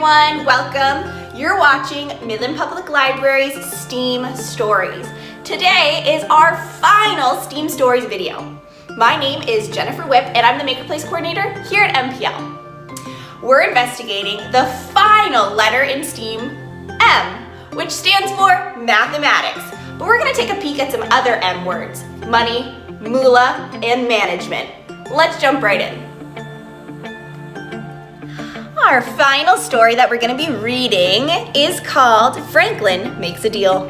everyone, welcome. You're watching Midland Public Library's STEAM Stories. Today is our final STEAM Stories video. My name is Jennifer Whipp and I'm the Maker Place Coordinator here at MPL. We're investigating the final letter in STEAM, M, which stands for mathematics. But we're gonna take a peek at some other M words, money, moolah, and management. Let's jump right in. Our final story that we're going to be reading is called Franklin Makes a Deal.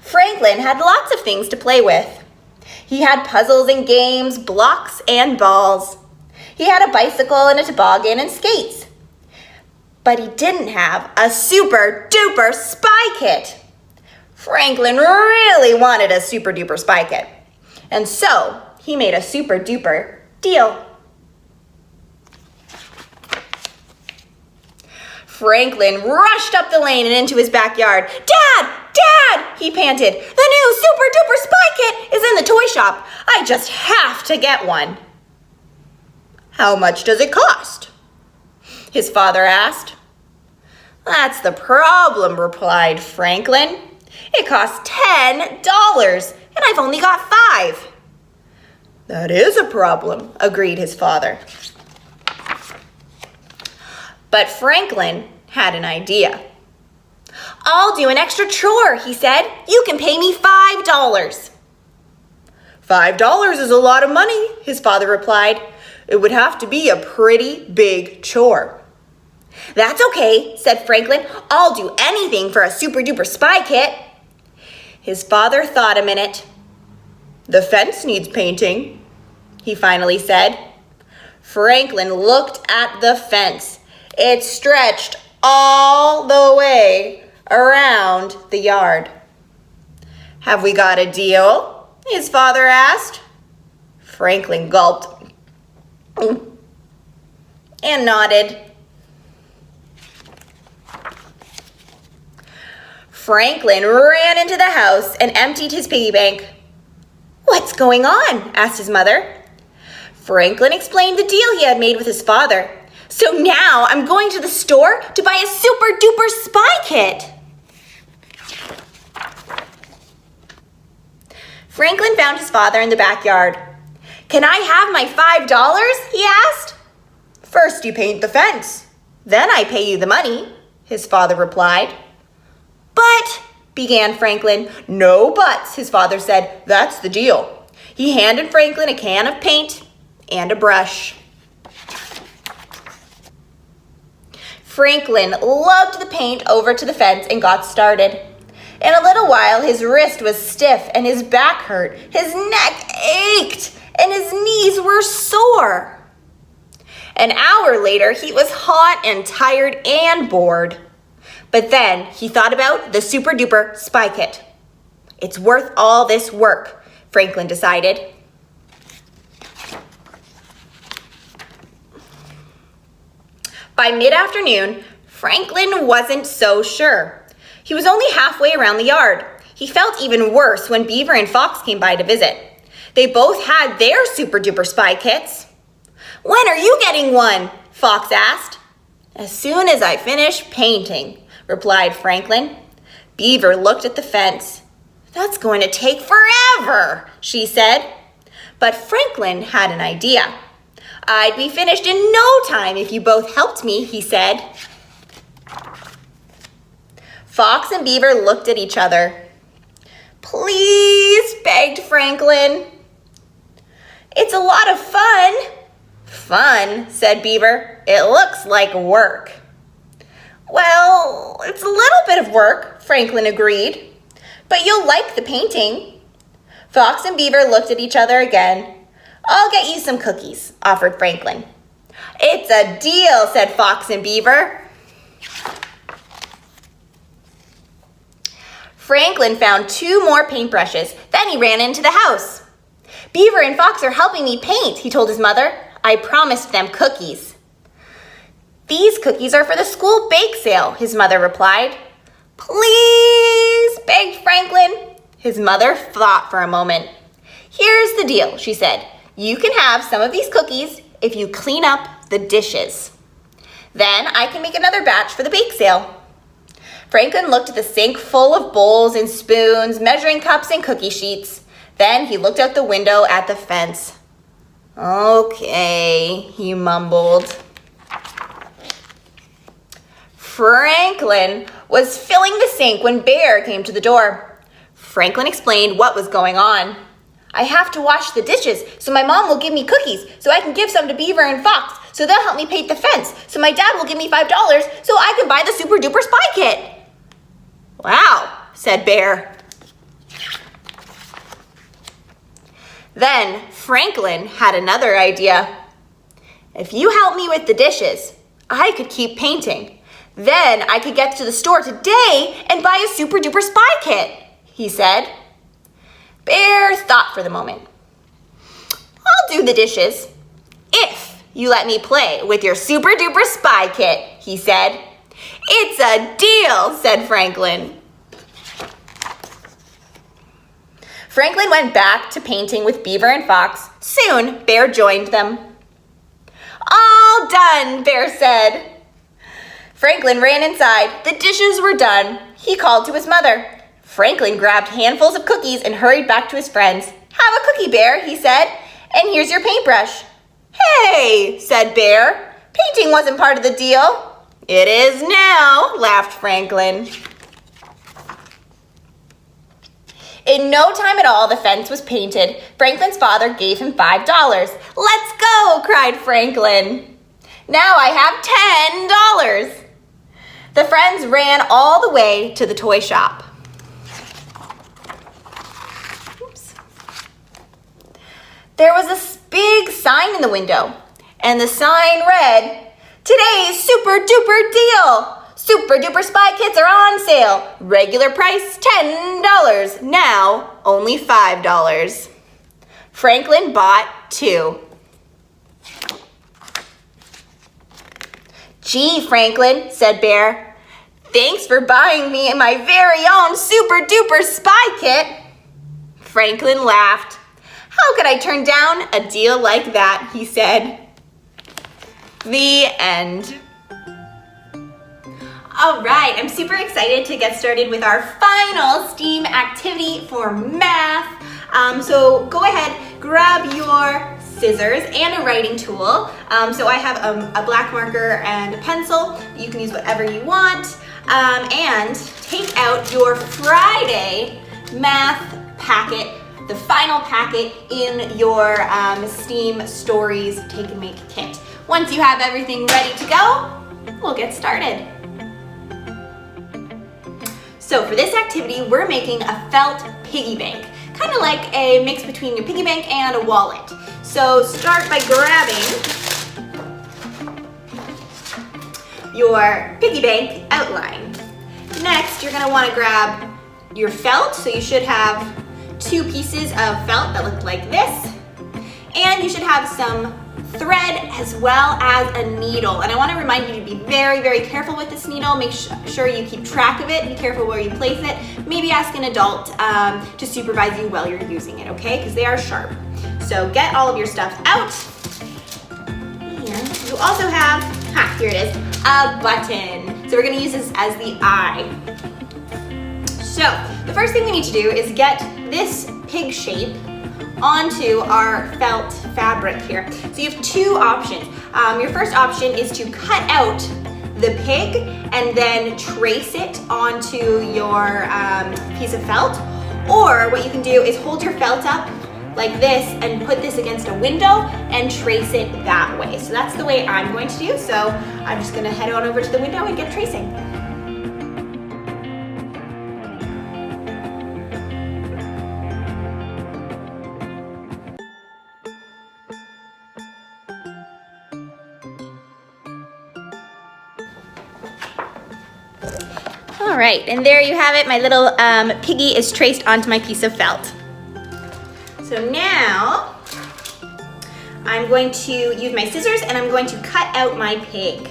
Franklin had lots of things to play with. He had puzzles and games, blocks and balls. He had a bicycle and a toboggan and skates. But he didn't have a super duper spy kit. Franklin really wanted a super duper spy kit. And so he made a super duper deal. Franklin rushed up the lane and into his backyard. Dad! Dad! He panted. The new super duper spy kit is in the toy shop. I just have to get one. How much does it cost? His father asked. That's the problem, replied Franklin. It costs $10 and I've only got $5. That is a problem, agreed his father. But Franklin had an idea. I'll do an extra chore, he said. You can pay me $5. $5 is a lot of money, his father replied. It would have to be a pretty big chore. That's okay, said Franklin. I'll do anything for a super duper spy kit. His father thought a minute. The fence needs painting, he finally said. Franklin looked at the fence. It stretched all the way around the yard. Have we got a deal? His father asked. Franklin gulped and nodded. Franklin ran into the house and emptied his piggy bank. What's going on? Asked his mother. Franklin explained the deal he had made with his father. So now I'm going to the store to buy a super duper spy kit. Franklin found his father in the backyard. Can I have my $5? He asked. First you paint the fence, then I pay you the money, his father replied. But, began Franklin. No buts, his father said. That's the deal. He handed Franklin a can of paint and a brush. Franklin lugged the paint over to the fence and got started. In a little while, his wrist was stiff and his back hurt. His neck ached and his knees were sore. An hour later, he was hot and tired and bored. But then he thought about the super duper spy kit. It's worth all this work, Franklin decided. By mid-afternoon, Franklin wasn't so sure. He was only halfway around the yard. He felt even worse when Beaver and Fox came by to visit. They both had their super duper spy kits. When are you getting one? Fox asked. As soon as I finish painting, replied Franklin. Beaver looked at the fence. That's going to take forever, she said. But Franklin had an idea. I'd be finished in no time if you both helped me, he said. Fox and Beaver looked at each other. Please, begged Franklin. It's a lot of fun. Fun, said Beaver. It looks like work. Well, it's a little bit of work, Franklin agreed. But you'll like the painting. Fox and Beaver looked at each other again. I'll get you some cookies, offered Franklin. It's a deal, said Fox and Beaver. Franklin found 2 more paintbrushes. Then he ran into the house. Beaver and Fox are helping me paint, he told his mother. I promised them cookies. These cookies are for the school bake sale, his mother replied. Please, begged Franklin. His mother thought for a moment. Here's the deal, she said. You can have some of these cookies if you clean up the dishes. Then I can make another batch for the bake sale. Franklin looked at the sink full of bowls and spoons, measuring cups and cookie sheets. Then he looked out the window at the fence. Okay, he mumbled. Franklin was filling the sink when Bear came to the door. Franklin explained what was going on. I have to wash the dishes, so my mom will give me cookies, so I can give some to Beaver and Fox, so they'll help me paint the fence, so my dad will give me $5, so I can buy the Super Duper Spy Kit. Wow, said Bear. Then Franklin had another idea. If you help me with the dishes, I could keep painting. Then I could get to the store today and buy a Super Duper Spy Kit, he said. Bear thought for the moment. I'll do the dishes if you let me play with your Super Duper Spy Kit, he said. It's a deal, said Franklin. Franklin went back to painting with Beaver and Fox. Soon, Bear joined them. All done, Bear said. Franklin ran inside. The dishes were done. He called to his mother. Franklin grabbed handfuls of cookies and hurried back to his friends. Have a cookie, Bear, he said, and here's your paintbrush. Hey, said Bear. Painting wasn't part of the deal. It is now, laughed Franklin. In no time at all, the fence was painted. Franklin's father gave him $5. Let's go, cried Franklin. Now I have $10. The friends ran all the way to the toy shop. Oops. There was a big sign in the window, and the sign read, Today's Super Duper Deal! Super Duper Spy Kits are on sale. Regular price $10. Now only $5. Franklin bought 2. Gee, Franklin, said Bear. Thanks for buying me my very own Super Duper Spy Kit. Franklin laughed. How could I turn down a deal like that, he said. The end. All right, I'm super excited to get started with our final STEAM activity for math. So go ahead, grab your scissors and a writing tool. So I have a black marker and a pencil. You can use whatever you want. And take out your Friday math packet, the final packet in your STEAM Stories Take and Make kit. Once you have everything ready to go, we'll get started. So for this activity, we're making a felt piggy bank, kind of like a mix between your piggy bank and a wallet. So start by grabbing your piggy bank outline. Next, you're gonna wanna grab your felt. So you should have 2 pieces of felt that look like this. And you should have some thread as well as a needle. And I want to remind you to be very, very careful with this needle. Make sure you keep track of it. Be careful where you place it. Maybe ask an adult to supervise you while you're using it, okay? Because they are sharp. So get all of your stuff out. And you also have, here it is, a button. So we're going to use this as the eye. So the first thing we need to do is get this pig shape onto our felt fabric here. So you have 2 options. Your first option is to cut out the pig and then trace it onto your piece of felt. Or what you can do is hold your felt up like this and put this against a window and trace it that way. So that's the way I'm going to do. So I'm just gonna head on over to the window and get tracing. All right, and there you have it. My little piggy is traced onto my piece of felt. So now I'm going to use my scissors and I'm going to cut out my pig.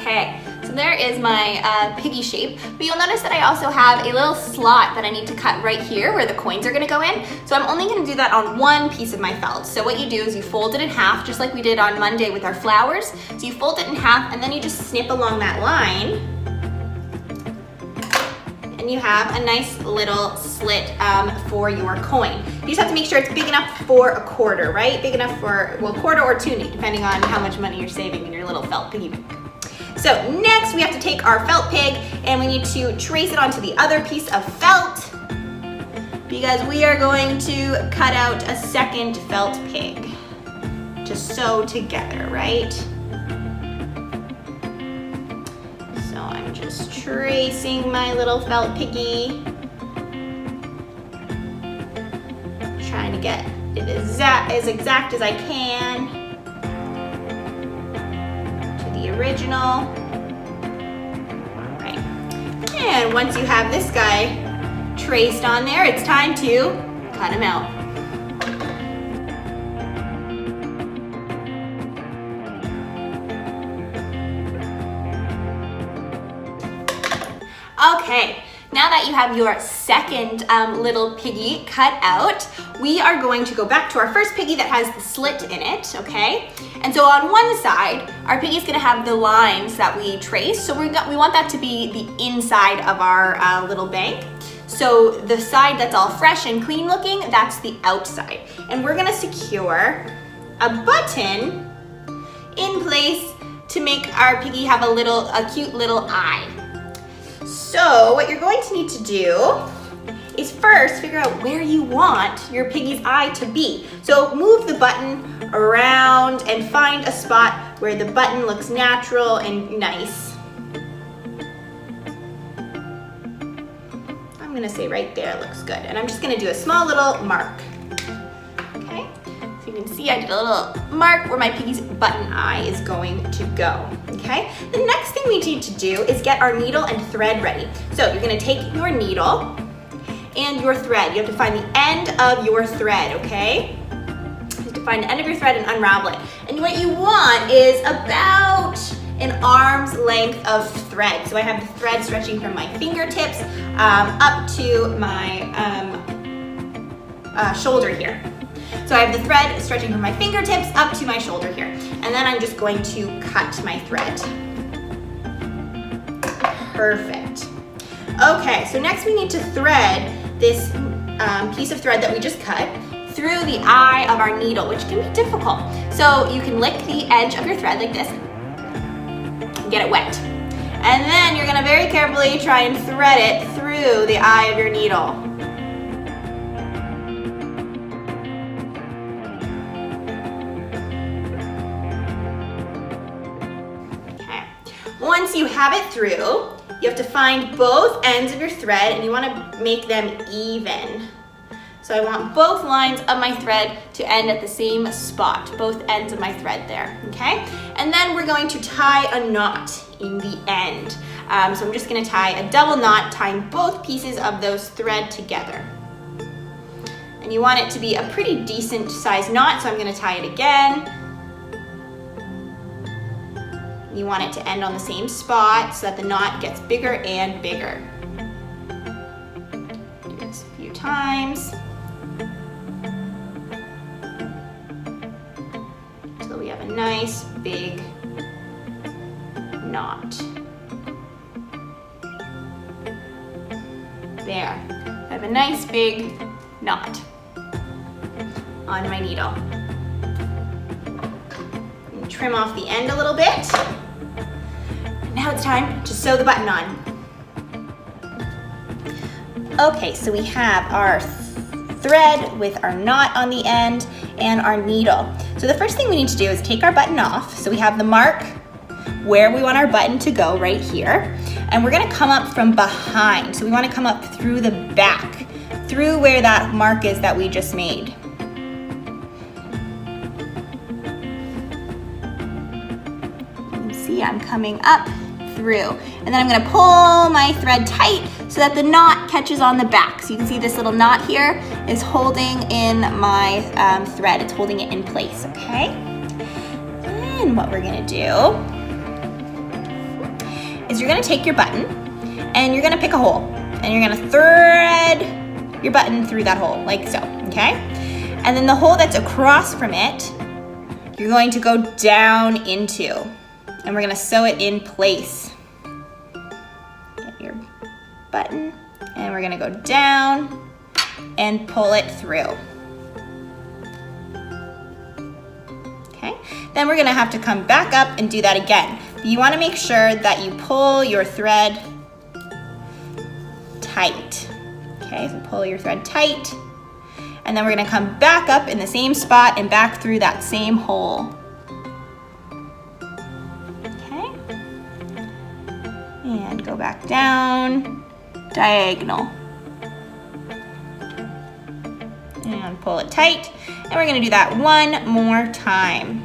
Okay, so there is my piggy shape, but you'll notice that I also have a little slot that I need to cut right here where the coins are gonna go in. So I'm only gonna do that on one piece of my felt. So what you do is you fold it in half, just like we did on Monday with our flowers. So you fold it in half and then you just snip along that line. And you have a nice little slit for your coin. You just have to make sure it's big enough for a quarter, right? Big enough for, well, quarter or toonie, depending on how much money you're saving in your little felt piggy bank. So next we have to take our felt pig and we need to trace it onto the other piece of felt because we are going to cut out a second felt pig to sew together, right? So I'm just tracing my little felt piggy. Trying to get it as exact as I can to the original. Right. And once you have this guy traced on there, it's time to cut him out. Okay, now that you have your second little piggy cut out, we are going to go back to our first piggy that has the slit in it, okay? And so on one side, our piggy's gonna have the lines that we traced, so we want that to be the inside of our little bank. So the side that's all fresh and clean looking, that's the outside. And we're gonna secure a button in place to make our piggy have a cute little eye. So what you're going to need to do is first figure out where you want your piggy's eye to be. So move the button around and find a spot where the button looks natural and nice. I'm gonna say right there looks good. And I'm just gonna do a small little mark. Okay, so you can see I did a little mark where my piggy's button eye is going to go. Okay, the next thing we need to do is get our needle and thread ready. So you're gonna take your needle and your thread. You have to find the end of your thread, okay? You have to find the end of your thread and unravel it. And what you want is about an arm's length of thread. So I have the thread stretching from my fingertips up to my shoulder here. So I have the thread stretching from my fingertips up to my shoulder here. And then I'm just going to cut my thread. Perfect. Okay, so next we need to thread this piece of thread that we just cut through the eye of our needle, which can be difficult. So you can lick the edge of your thread like this and get it wet. And then you're gonna very carefully try and thread it through the eye of your needle. Once you have it through, you have to find both ends of your thread and you want to make them even. So I want both lines of my thread to end at the same spot, both ends of my thread there, okay? And then we're going to tie a knot in the end. So I'm just going to tie a double knot, tying both pieces of those thread together. And you want it to be a pretty decent size knot, so I'm going to tie it again. You want it to end on the same spot so that the knot gets bigger and bigger. Do this a few times until we have a nice big knot. There, I have a nice big knot on my needle. Trim off the end a little bit. Now it's time to sew the button on. Okay, so we have our thread with our knot on the end and our needle. So the first thing we need to do is take our button off. So we have the mark where we want our button to go right here. And we're gonna come up from behind. So we wanna come up through the back, through where that mark is that we just made. See, I'm coming up through. And then I'm gonna pull my thread tight so that the knot catches on the back. So you can see this little knot here is holding in my thread. It's holding it in place, okay? And what we're gonna do, is you're gonna take your button and you're gonna pick a hole and you're gonna thread your button through that hole, like so, okay? And then the hole that's across from it, you're going to go down into, and we're gonna sew it in place. Get your button, and we're gonna go down and pull it through. Okay, then we're gonna have to come back up and do that again. You wanna make sure that you pull your thread tight. Okay, so pull your thread tight. And then we're gonna come back up in the same spot and back through that same hole. Okay. And go back down, diagonal. And pull it tight. And we're gonna do that one more time.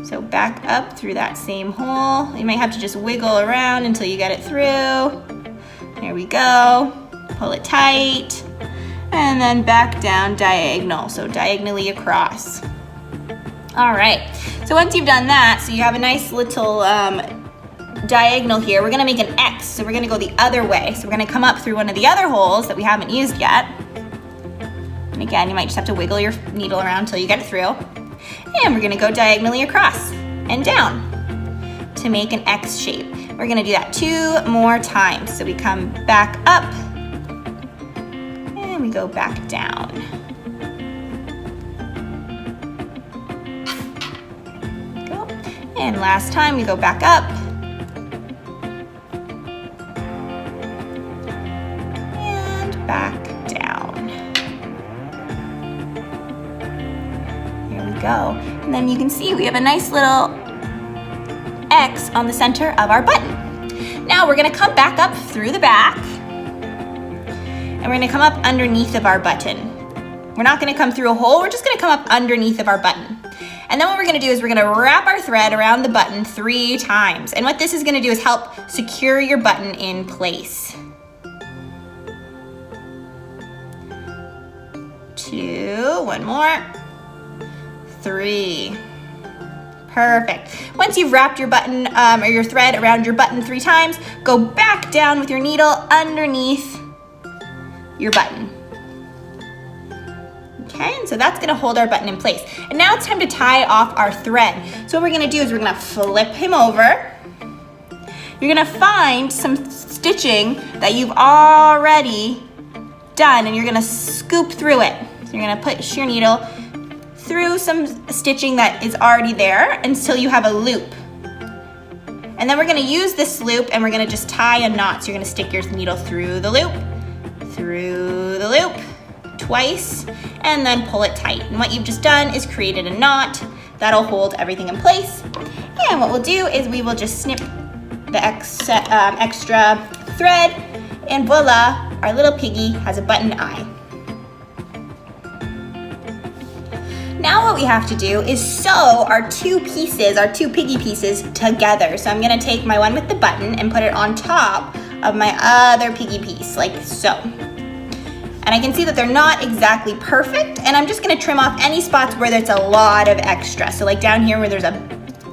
So back up through that same hole. You might have to just wiggle around until you get it through. There we go. Pull it tight. And then back down diagonal, so diagonally across. All right, so once you've done that, so you have a nice little diagonal here, we're gonna make an X, so we're gonna go the other way. So we're gonna come up through one of the other holes that we haven't used yet. And again, you might just have to wiggle your needle around until you get it through. And we're gonna go diagonally across and down to make an X shape. We're gonna do that 2 more times. So we come back up, we go back down. Go. And last time we go back up. And back down. Here we go. And then you can see we have a nice little X on the center of our button. Now we're gonna come back up through the back. And we're gonna come up underneath of our button. We're not gonna come through a hole, we're just gonna come up underneath of our button. And then what we're gonna do is we're gonna wrap our thread around the button 3 times. And what this is gonna do is help secure your button in place. 2, one more, 3. Perfect. Once you've wrapped your button or your thread around your button 3 times, go back down with your needle underneath your button. Okay, and so that's gonna hold our button in place. And now it's time to tie off our thread. So what we're gonna do is we're gonna flip him over. You're gonna find some stitching that you've already done and you're gonna scoop through it. So you're gonna push your needle through some stitching that is already there until you have a loop. And then we're gonna use this loop and we're gonna just tie a knot. So you're gonna stick your needle through the loop, twice, and then pull it tight. And what you've just done is created a knot that'll hold everything in place. And what we'll do is we will just snip the extra thread, and voila, our little piggy has a button eye. Now what we have to do is sew our 2 pieces, our 2 piggy pieces together. So I'm gonna take my one with the button and put it on top of my other piggy piece, like so. And I can see that they're not exactly perfect, and I'm just gonna trim off any spots where there's a lot of extra. So like down here where there's a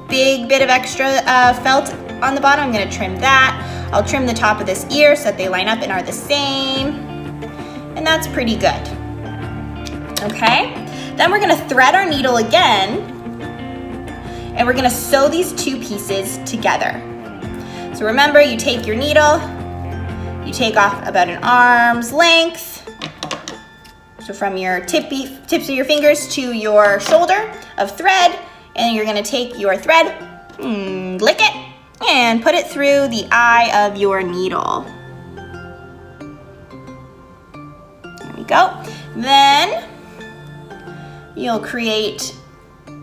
big bit of extra felt on the bottom, I'm gonna trim that. I'll trim the top of this ear so that they line up and are the same. And that's pretty good. Okay, then we're gonna thread our needle again, and we're gonna sew these 2 pieces together. So remember, you take your needle, you take off about an arm's length. So from your tips of your fingers to your shoulder of thread, and you're gonna take your thread, lick it, and put it through the eye of your needle. There we go. Then you'll create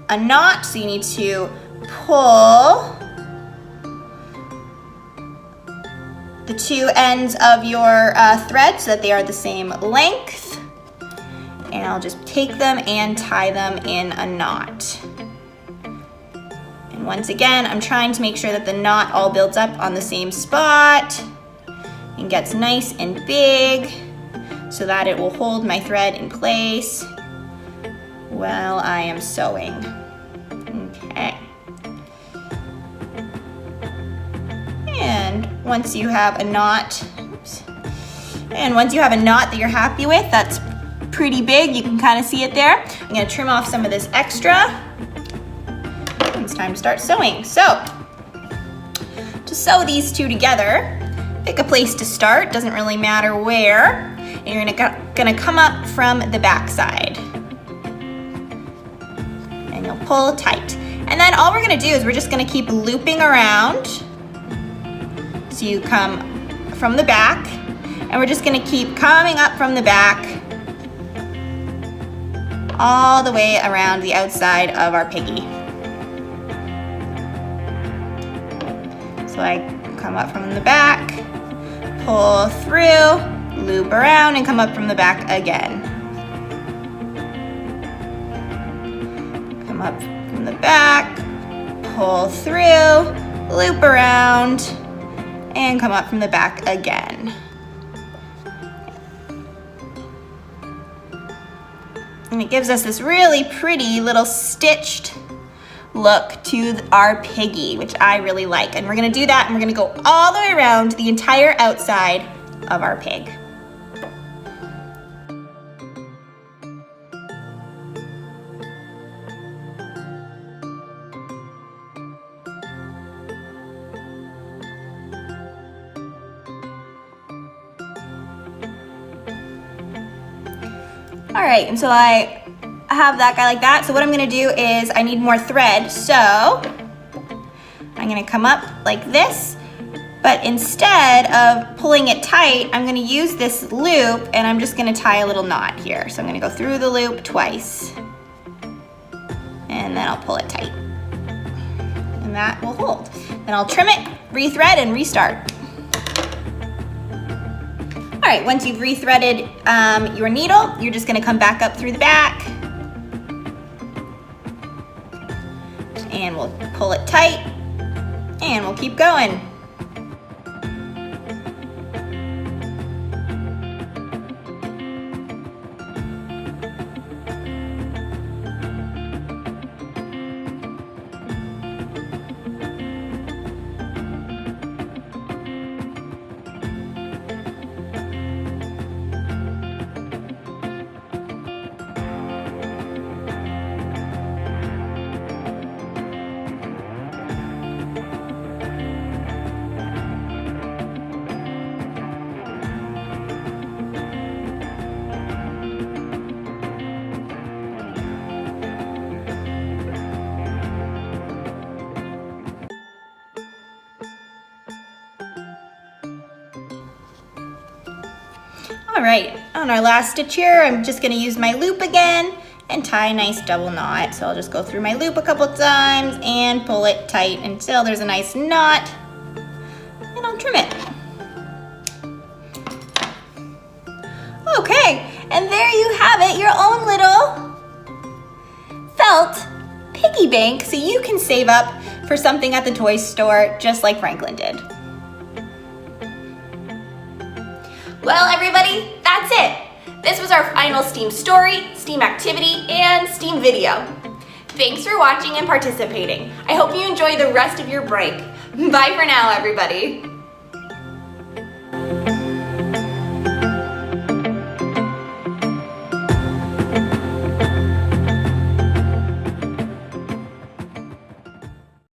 a knot, so you need to pull the 2 ends of your thread so that they are the same length. And I'll just take them and tie them in a knot. And once again, I'm trying to make sure that the knot all builds up on the same spot and gets nice and big so that it will hold my thread in place while I am sewing. Okay. And once you have a knot, and once you have a knot that you're happy with, that's pretty big, you can kind of see it there. I'm gonna trim off some of this extra. It's time to start sewing. So, to sew these two together, pick a place to start, doesn't really matter where. And you're gonna come up from the back side. And you'll pull tight. And then all we're gonna do is we're just gonna keep looping around. So you come from the back, and we're just gonna keep coming up from the back all the way around the outside of our piggy. So I come up from the back, pull through, loop around, and come up from the back again. Come up from the back, pull through, loop around, and come up from the back again. And it gives us this really pretty little stitched look to our piggy, which I really like. And we're gonna do that, and we're gonna go all the way around the entire outside of our pig. All right, and so I have that guy like that. So what I'm gonna do is I need more thread. So I'm gonna come up like this, but instead of pulling it tight, I'm gonna use this loop, and I'm just gonna tie a little knot here. So I'm gonna go through the loop twice, and then I'll pull it tight. And that will hold. Then I'll trim it, rethread, and restart. All right, once you've rethreaded your needle, you're just gonna come back up through the back, and we'll pull it tight, and we'll keep going. All right, on our last stitch here, I'm just gonna use my loop again and tie a nice double knot. So I'll just go through my loop a couple times and pull it tight until there's a nice knot, and I'll trim it. Okay, and there you have it, your own little felt piggy bank, so you can save up for something at the toy store just like Franklin did. Well, everybody, that's it. This was our final STEAM story, STEAM activity, and STEAM video. Thanks for watching and participating. I hope you enjoy the rest of your break. Bye for now, everybody.